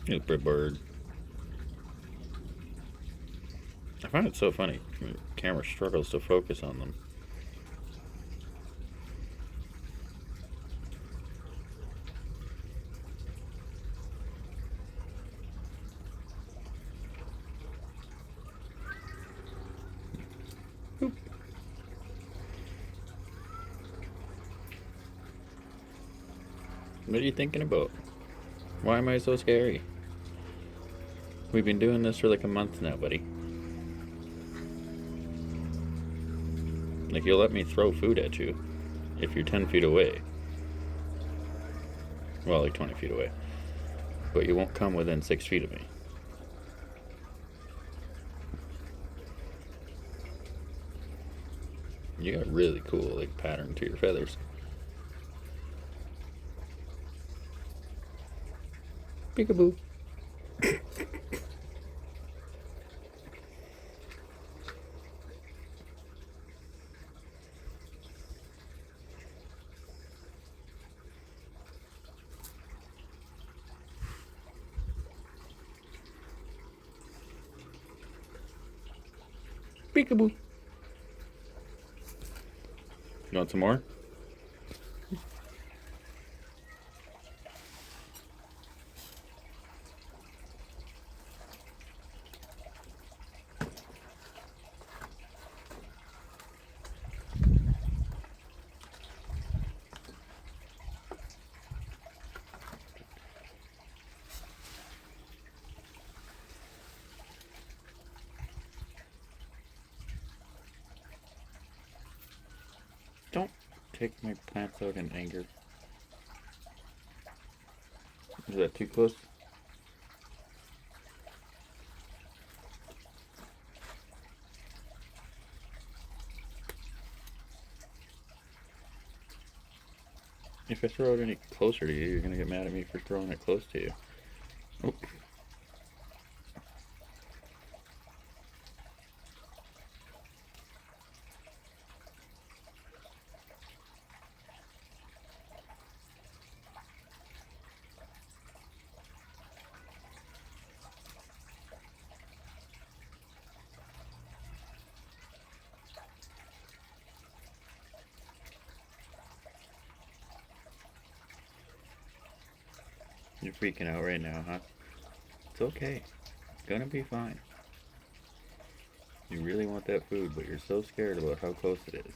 Stupid bird. I find it so funny. The camera struggles to focus on them. Boop. What are you thinking about? Why am I so scary? We've been doing this for like a month now, buddy. Like, you'll let me throw food at you if you're 10 feet away. Well, like 20 feet away. But you won't come within 6 feet of me. You got really cool, like, pattern to your feathers. Peekaboo. Peekaboo. You want some more? Don't take my plants out in anger. Is that too close? If I throw it any closer to you, you're gonna get mad at me for throwing it close to you. Oh. You're freaking out right now, huh? It's okay. It's gonna be fine. You really want that food, but you're so scared about how close it is.